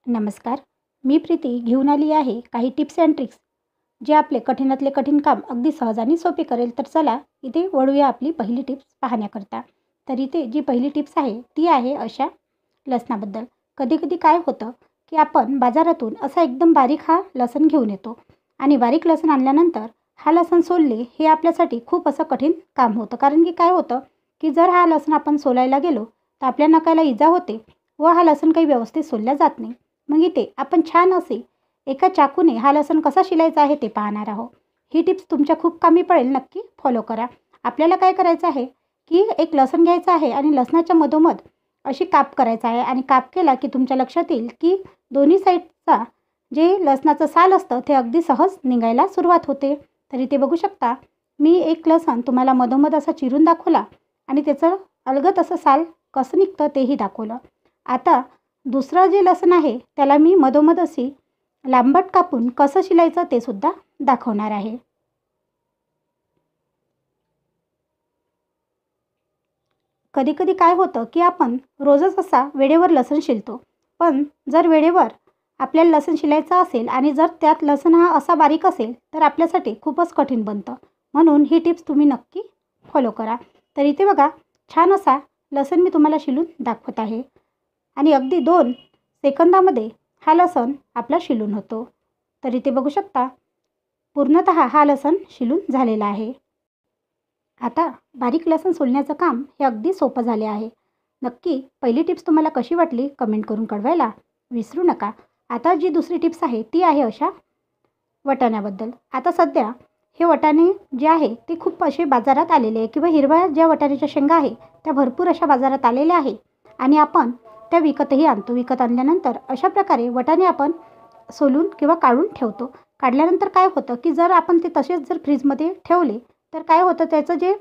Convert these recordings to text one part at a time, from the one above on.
नमस्कार. मी प्रीती घेऊन आली आहे काही टिप्स अँड ट्रिक्स जे आपले कठीणातले कठीण काम अगदी सहज आणि सोपे करेल. तर चला इथे वळूया आपली पहिली टिप्स पाहण्याकरता. तर इथे जी पहिली टिप्स आहे ती आहे अशा लसणाबद्दल. कधी-कधी काय होतं की आपण बाजारातून असा एकदम बारीक हा लसूण घेऊन येतो आणि बारीक लसूण आणल्यानंतर हा लसूण सोलणे हे आपल्यासाठी खूप असं कठीण काम होतं. कारण की काय होतं की जर हा लसूण आपण सोलायला गेलो तर आपल्या नखाला इजा होते व हा लसूण काही व्यवस्थित सोलला जात नाही. मग इथे आपण छान असे एका चाकूने हा लसूण कसा शिलायचा आहे ते पाहणार आहोत. ही टिप्स तुमच्या खूप कामी पडेल, नक्की फॉलो करा. आपल्याला काय करायचं आहे की एक लसूण घ्यायचं आहे आणि लसणाच्या मधोमध अशी काप करायचा आहे आणि काप केला की तुमच्या लक्षात येईल की दोन्ही साईडचा जे लसणाचं साल असतं ते अगदी सहज निघायला सुरुवात होते. तर इथे बघू शकता मी एक लसूण तुम्हाला मधोमध असा चिरून दाखवला आणि त्याचं अलगद असं साल कसं निघतं तेही दाखवलं. आता दुसरं जे लसूण आहे त्याला मी मधोमध अशी लांबट कापून कसं शिलायचं ते सुद्धा दाखवणार आहे. कधी-कधी काय होतं की आपण रोजच असा वेळेवर लसूण शिलतो. पण जर वेळेवर आपल्याला लसूण शिलायचं असेल आणि जर त्यात लसूण हा असा बारीक असेल तर आपल्यासाठी खूपच कठीण बनतं. म्हणून ही टिप्स तुम्ही नक्की फॉलो करा. तर इथे बघा छान असा लसूण मी तुम्हाला शिलून दाखवत आहे आणि अगदी 2 सेकंदामध्ये हा लसूण आपला शिलून होतो. तर इथे बघू शकता पूर्णतः हा लसूण शिलून झालेला आहे. आता बारीक लसूण सोलण्याचं काम हे अगदी सोपं झाले आहे. नक्की पहिली टिप्स तुम्हाला कशी वाटली कमेंट करून कळवायला विसरू नका. आता जी दुसरी टिप्स आहे ती आहे अशा वाटाण्याबद्दल. आता सध्या हे वाटाणे जे आहे ते खूप असे बाजारात आलेले आहे किंवा हिरव्या ज्या वाटाण्याच्या शेंगा आहे त्या भरपूर अशा बाजारात आलेल्या आहे आणि आपण त्या विकतही आणतो. विकत आणल्यानंतर अशा प्रकारे वाटाणे आपण सोलून किंवा काढून ठेवतो. काढल्यानंतर काय होतं की जर आपण ते तसेच जर फ्रीजमध्ये ठेवले तर काय होतं त्याचं जे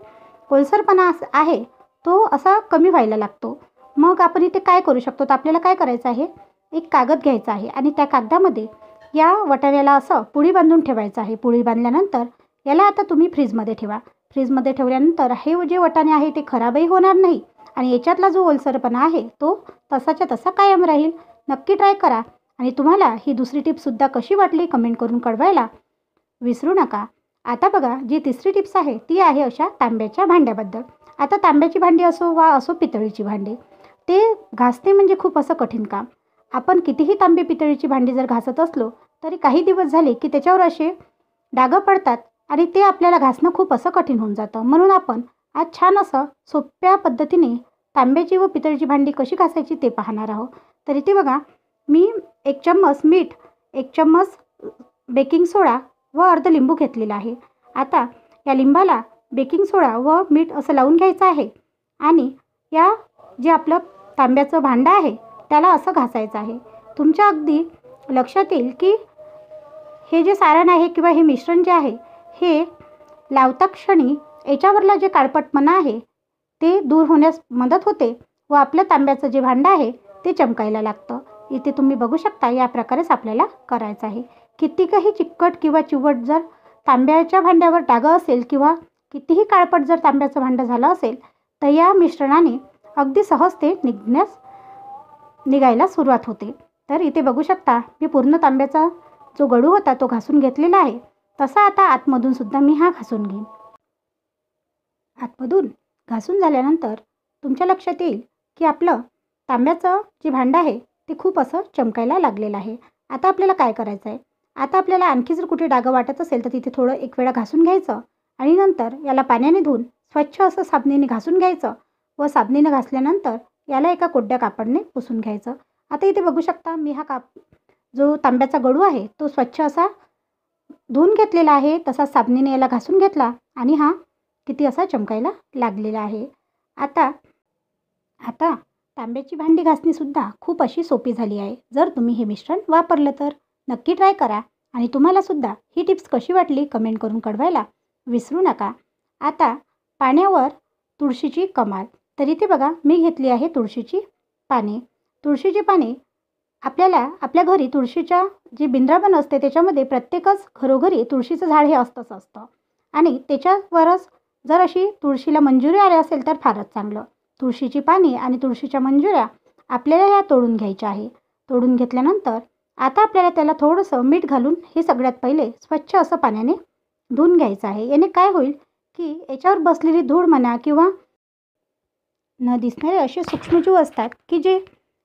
ओलसरपणा आहे तो असा कमी व्हायला लागतो. मग आपण इथे काय करू शकतो, तर आपल्याला काय करायचं आहे, एक कागद घ्यायचा आहे आणि त्या कागदामध्ये या वाटाण्याला असं पुडी बांधून ठेवायचं आहे. पुडी बांधल्यानंतर याला आता तुम्ही फ्रीजमध्ये ठेवा. फ्रीजमध्ये ठेवल्यानंतर हे जे वाटाणे आहे ते खराबही होणार नाही आणि याच्यातला जो ओलसरपणा आहे तो तसाच्या तसा कायम राहील. नक्की ट्राय करा आणि तुम्हाला ही दुसरी टिप्ससुद्धा कशी वाटली कमेंट करून कळवायला विसरू नका. आता बघा जी तिसरी टिप्स आहे ती आहे अशा तांब्याच्या भांड्याबद्दल. आता तांब्याची भांडी असो वा असो पितळीची भांडी, ते घासणे म्हणजे खूप असं कठीण काम. आपण कितीही तांबे पितळीची भांडी जर घासत असलो तरी काही दिवस झाले की त्याच्यावर असे डाग पडतात आणि ते आपल्याला घासणं खूप असं कठीण होऊन जातं. म्हणून आपण आज छान असं सोप्या पद्धतीने तांब्याची व पितळीची भांडी कशी घासायची ते पाहणार आहोत. तर इथे बघा मी 1 चम्मच मीठ, 1 चम्मच बेकिंग सोडा व अर्ध लिंबू घेतलेला आहे. आता या लिंबाला बेकिंग सोडा व मीठ असं लावून घ्यायचं आहे आणि या जे आपलं तांब्याचं भांडं आहे त्याला असं घासायचं आहे. तुमच्या अगदी लक्षात येईल की हे जे सारण आहे किंवा हे मिश्रण जे आहे हे लावता क्षणी याच्यावरला जे काळपटपणा आहे ते दूर होण्यास मदत होते व आपलं तांब्याचं जे भांडं आहे ते चमकायला लागतं. इथे तुम्ही बघू शकता या प्रकारेच आपल्याला करायचं आहे. कितीकही चिकट किंवा चिवट जर तांब्याच्या भांड्यावर डाग असेल किंवा कितीही काळपट जर तांब्याचं भांडं झालं असेल तर या मिश्रणाने अगदी सहज ते निघायला सुरुवात होते. तर इथे बघू शकता मी पूर्ण तांब्याचा जो गडू होता तो घासून घेतलेला आहे. तसा आता आतमधून सुद्धा मी हा घासून घेईन. आतमधून घासून झाल्यानंतर तुमच्या लक्षात येईल की आपलं तांब्याचं जे भांडं आहे ते खूप असं चमकायला लागलेलं आहे. आता आपल्याला काय करायचं आहे, आता आपल्याला आणखी जर कुठे डाग वाटत असेल तर तिथे थोडं एक वेळा घासून घ्यायचं आणि नंतर याला पाण्याने धुवून स्वच्छ असं साबणीने घासून घ्यायचं व साबणीने घासल्यानंतर याला एका कोरड्या कापडाने पुसून घ्यायचं. आता इथे बघू शकता मी हा जो तांब्याचा गडू आहे तो स्वच्छ असा धुवून घेतलेला आहे. तसा साबणीने याला घासून घेतला आणि हा किती असा चमकायला लागलेला आहे. आता आता तांब्याची भांडी घासणीसुद्धा खूप अशी सोपी झाली आहे जर तुम्ही हे मिश्रण वापरलं तर. नक्की ट्राय करा आणि तुम्हालासुद्धा ही टिप्स कशी वाटली कमेंट करून कळवायला विसरू नका. आता पाण्यावर तुळशीची कमाल. तर इथे बघा मी घेतली आहे तुळशीची पाने. तुळशीची पाने आपल्याला आपल्या घरी तुळशीच्या जी बिंद्राबण असते त्याच्यामध्ये प्रत्येकच घरोघरी तुळशीचं झाड हे असतं आणि त्याच्यावरच जर अशी तुळशीला मंजुरी आली असेल तर फारच चांगलं. तुळशीची पाने आणि तुळशीच्या मंजुऱ्या आपल्याला ह्या तोडून घ्यायच्या आहे. तोडून घेतल्यानंतर आता आपल्याला त्याला थोडंसं मीठ घालून हे सगळ्यात पहिले स्वच्छ असं पाण्याने धुवून घ्यायचं आहे. याने काय होईल की याच्यावर बसलेली धूळ म्हणा किंवा न दिसणारे असे सूक्ष्मजीव असतात की जे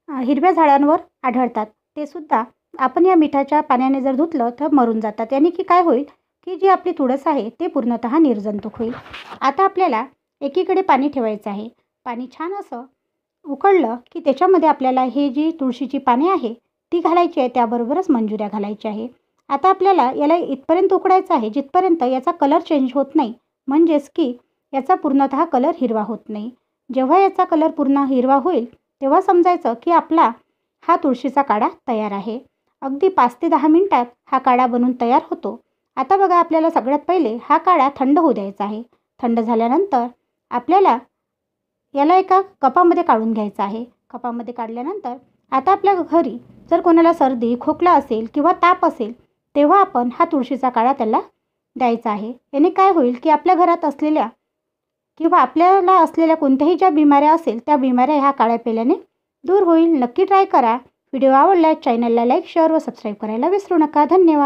हिरव्या झाडांवर आढळतात, ते सुद्धा आपण या मिठाच्या पाण्याने जर धुतलं तर मरून जातात. याने की काय होईल की जी आपली तुळस आहे ते पूर्णतः निर्जंतुक होईल. आता आपल्याला एकीकडे पाणी ठेवायचं आहे. पाणी छान असं उकळलं की त्याच्यामध्ये आपल्याला हे जी तुळशीची पाने आहे ती घालायची आहे, त्याबरोबरच मंजुऱ्या घालायच्या आहे. आता आपल्याला याला इथपर्यंत उकडायचं आहे जिथपर्यंत याचा कलर चेंज होत नाही, म्हणजेच की याचा पूर्णतः कलर हिरवा होत नाही. जेव्हा याचा कलर पूर्ण हिरवा होईल तेव्हा समजायचं की आपला हा तुळशीचा काढा तयार आहे. अगदी 5 ते 10 मिनिटात हा काढा बनून तयार होतो. आता बघा, आपल्याला सगळ्यात पहिले हा काढा थंड होऊ द्यायचा आहे. थंड झाल्यानंतर आपल्याला याला एका कपामध्ये काढून घ्यायचं आहे. कपामध्ये काढल्यानंतर आता आपल्या घरी जर कोणाला सर्दी, खोकला असेल किंवा ताप असेल तेव्हा आपण हा तुळशीचा काढा त्याला द्यायचा आहे. याने काय होईल की आपल्या घरात असलेल्या किंवा आपल्याला असलेल्या कोणत्याही ज्या बिमाऱ्या असेल त्या बिमाऱ्या ह्या काढ्या प्यायल्याने दूर होईल. नक्की ट्राय करा. व्हिडिओ आवडल्यास चॅनलला लाईक, शेअर व सबस्क्राईब करायला विसरू नका. धन्यवाद.